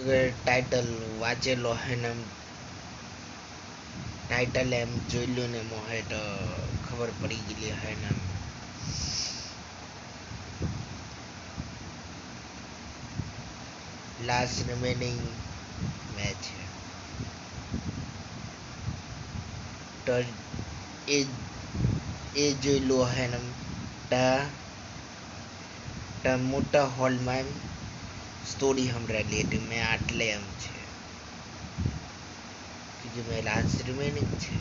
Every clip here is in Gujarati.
ટાઇટલ વાંચેલો હે ને ટાઇટલ એમ જોઈ લ્યો ને મોહે તો ખબર પડી ગયેલી હે ને લાસ્ટ રિમેનિંગ મેચ છે તો એ એ જોઈ લો હે ને મોટા હોલમાં એમ સ્ટોરી સંભળાયેલી હતી મેં આટલે એમ છે કે મેં લાસ્ટ રિમેનિંગ છે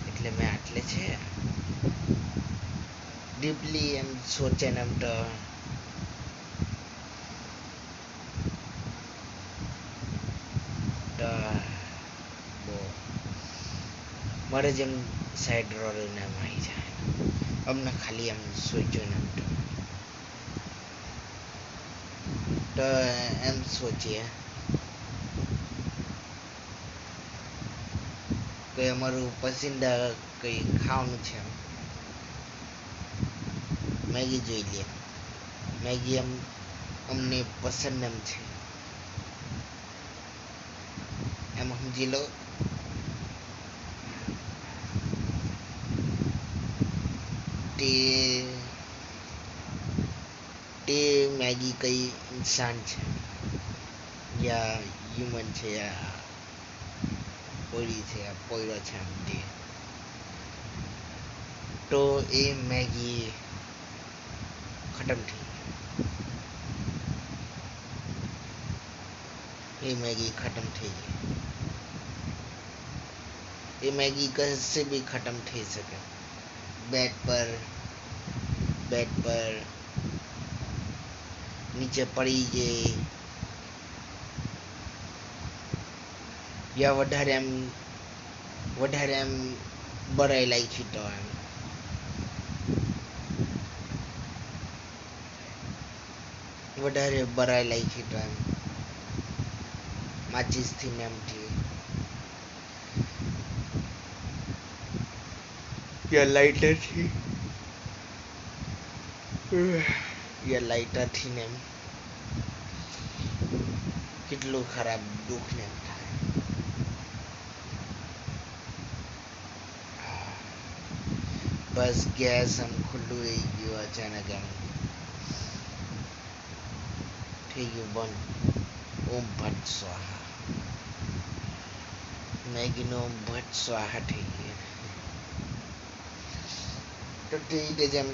એટલે મેં આટલે છે ડીપલી એમ સોચે ને એમ તો મારે જેમ સાઈડ રોલ ને એમ આવી જાય અમને ખાલી એમ સોચ્યું ને એમ તો એમ સોચીએ કે અમારું પસંદા કંઈ ખાવાનું છે મેગી જોઈ લે મેગી એમ અમને પસંદ એમ છે એમ સમજી લો તે મેગી કઈ ઇન્સાન છે યા હ્યુમન છે યા પોયરી છે યા પોયરો છે એમ તે તો એ મેગી ખતમ થઈ એ मैगी खत्म થઈ ગઈ એ मैगी कैसे भी खत्म થઈ શકે बेड पर नीचे पड़ी गई या વધારે એમ બરાઈ લાગી તો એમ વધારે બરાઈ લાગી તો એમ માચીસથી ને એમથી या લાઇટરથી ને એમ કેટલું ખરાબ દુઃખ ને એમ થાય બસ ગેસ આમ ખુલ્લું રહી ગયું અચાનક એમ થઈ ગયું બંધ ઓમ ભટ્ટ સ્વાહા મેગીનો ઓમ ભટ્ટ સ્વાહા થઈ ગયો તો તે રીતે જેમ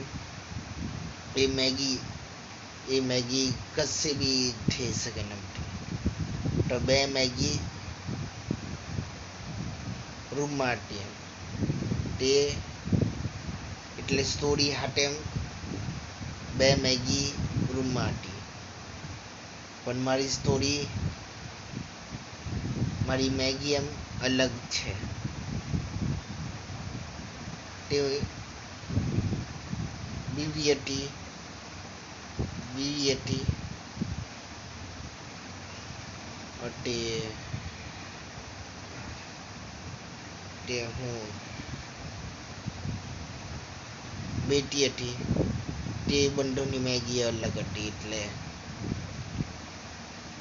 એ મેગી કશે બી થઈ શકે ને તો બે મેગી રૂમમાં હતી તે એટલે સ્ટોરી હાટે એમ બે મેગી રૂમમાં હતી પણ મારી મેગી એમ અલગ છે તે બીવી હતી તે હું બેટી હતી તે બંધોની મેગી અલગ હતી એટલે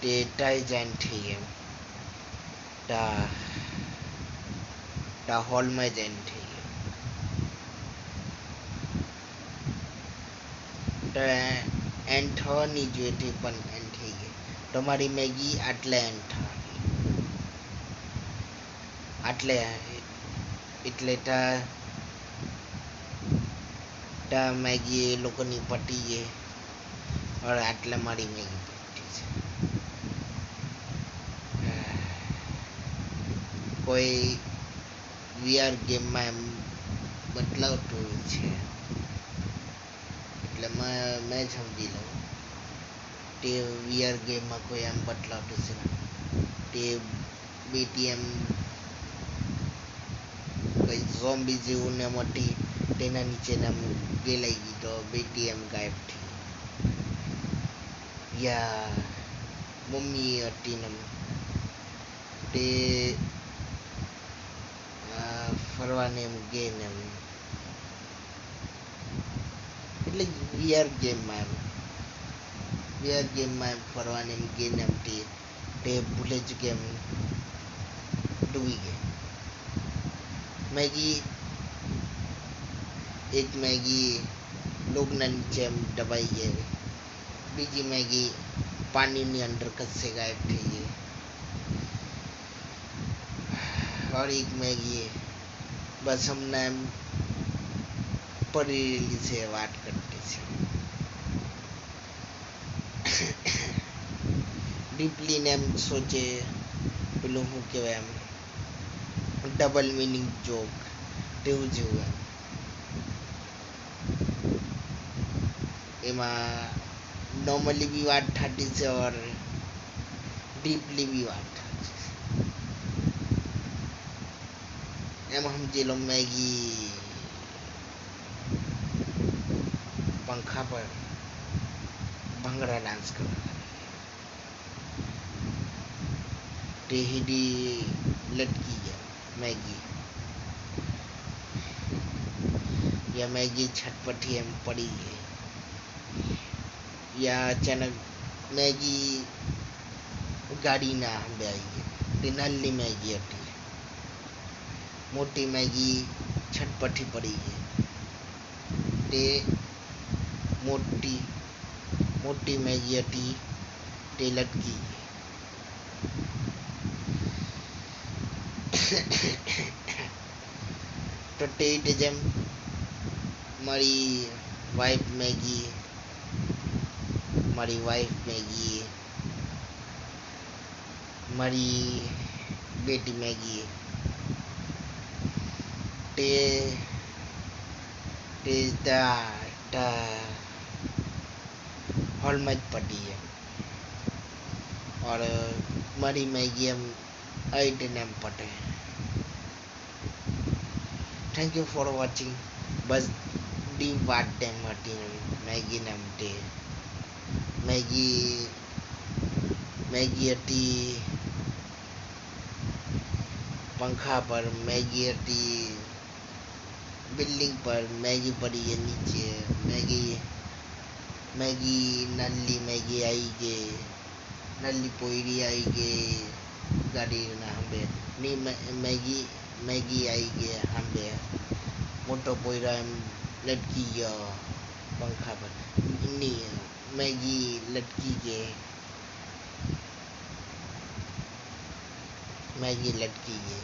તે ટાઈ જાઈન થઈ એમ તા હોલમાં જઈને થઈ તો એન્ડ થવાની જોઈએ તે પણ એન્ડ થઈ ગઈ તમારી મેગી આટલે એન્ડ થવાની આટલે એટલે તા મેગી એ લોકોની પટી ગઈ और આટલે મારી મેગી પટી છે કોઈ વીઆર ગેમમાં એમ બદલાવતું છે એટલે મેં સમજી લઉં તે વીઆર ગેમમાં કોઈ એમ બદલાવતું છે તે બેટી એમ કઈ ઝોમ્બી જેવું ને મોટી તેના નીચેના ગેલાઈ ગઈ તો બેટી એમ ગાયબ થઈ યા મમ્મી હતી ને તે ફરવાને એમ ગે ને એમ એટલે વીઆર ગેમમાં એમ ફરવાને એમ ગે ને એમ તે તે ભૂલે ચૂકે એમ ડૂબી ગઈ મેગી એક મેગી લોગના નીચે એમ દબાઈ ગઈ બીજી મેગી પાણીની અંદર કસે ગાયબ થઈ ગઈ और एक मैगी बस हमने परेली से बात करते थे डीपली ने हम सोचे પેલું શું કહેવાય એમ ડબલ મીનિંગ જોક તેવું જેવું એમાં નોર્મલી भी बात થતી છે और डीपली भी बात एम हम जेलो मैगी पंखा पर भंगड़ा डांस कर टेहडी लटकी है मैगी या मैगी छटपटी एम पड़ी है या अचानक मैगी गाड़ी ना हम आई है नल्ली मैगी हटी मोटी मैगी छटपटी पड़ी है ते मोटी मोटी मैगी हटी ते लटकी तो टेट जम मारी वाइफ मैगी मारी बेटी मैगी ते हॉल में पड़ी है और मारी मैगी हम 8 nm पटे थैंक यू फॉर वाचिंग बस डी बात टाइम हटी मैगी नमते मैगी हटी पंखा पर मैगी हटी बिल्डिंग पर मैगी पड़ी है नीचे मैगी नल्ली मैगी आई गे नल्ली पोईरी आई गे गाड़ी ना हमें नहीं मैगी आई गे हमें मोटो पोईरा लटकी गया पंखा पर नहीं मैगी लटकी गे मैगी लटकी गे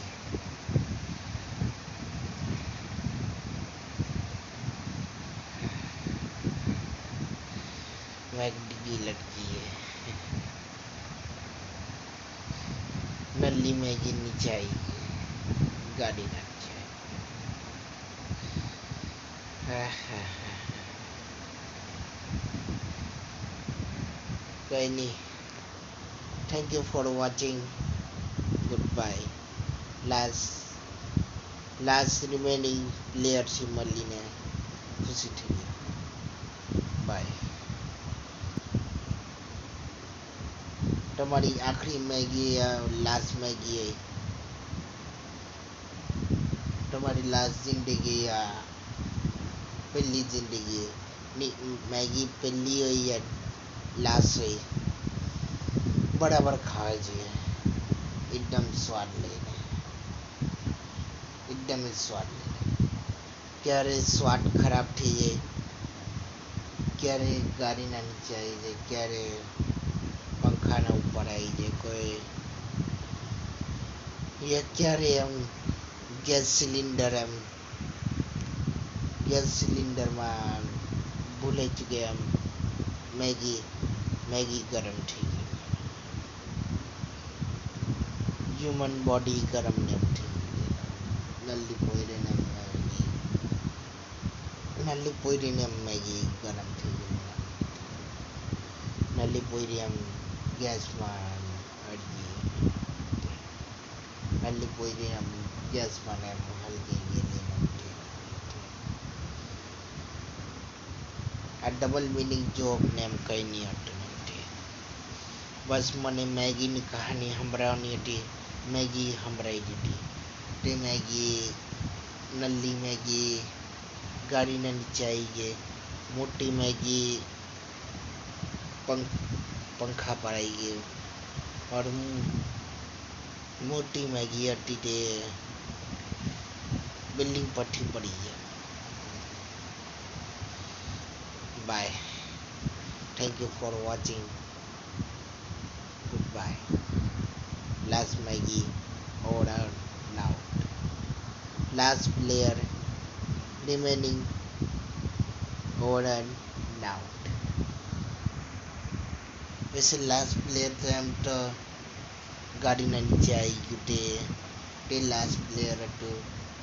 मैगी लटकी है नल्ली मैगी नीचे आई गाड़ी नीचे कोई नहीं thank you for watching good by last remaining player से મળીને ખુશી થઈ ગઈ બાય તમારી આખરી મેગી લાસ્ટ મેગી તમારી લાસ્ટ જિંદગી પહેલી જિંદગી मैगी પહેલી હોય या लास्ट હોય बराबर ખાવા જોઈએ एकदम स्वाद લઈને एकदम स्वाद લઈને ક્યારે સ્વાદ ખરાબ થઈ જાય ક્યારે ગાડીના નીચે આવી જાય ક્યારે પંખાના ઉપર આવી જાય કોઈ या ક્યારે એમ ગેસ સિલિન્ડરમાં ભૂલે ચૂકે એમ मैगी गरम થઈ ગઈ ह्यूमन बॉडी गरम नहीं थी नल्ली पोईरी ने मैगी गरम थी नल्ली पोईरी हम गैस में अड़गी नल्ली पोईरी हम गैस में हल्की आ डबल मीनिंग जोक ने हम कहीं नहीं हटू बस मने मैगी ની કહાની સંભળાવવાની હતી मैगी સંભળાઈ દીધી તે मैगी नल्ली मैगी गाड़ीના નીચે આવી ગઈ મોટી मैगी पंखा पर आई गई और मोटी मैगी हट्टी ते बिल्डिंग पट्टी पड़ी है. Bye. Thank you for watching. Goodbye. Last Maggie order now. Last player remaining order now. वैसे लास्ट प्लेयर थे हम तो गाड़ी ना नीचे आई गुटे ते लास्ट प्लेयर अटू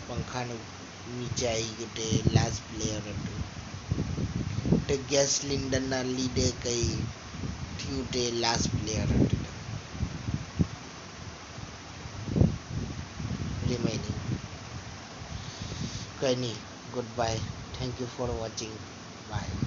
पंखा नीचे आई गुटे लास्ट प्लेयर अटू ते गैस सिलेंडर ना लीडे कई ट्यूटे लास्ट प्लेयर अटू remaining. Kani, goodbye. Thank you for watching. Bye.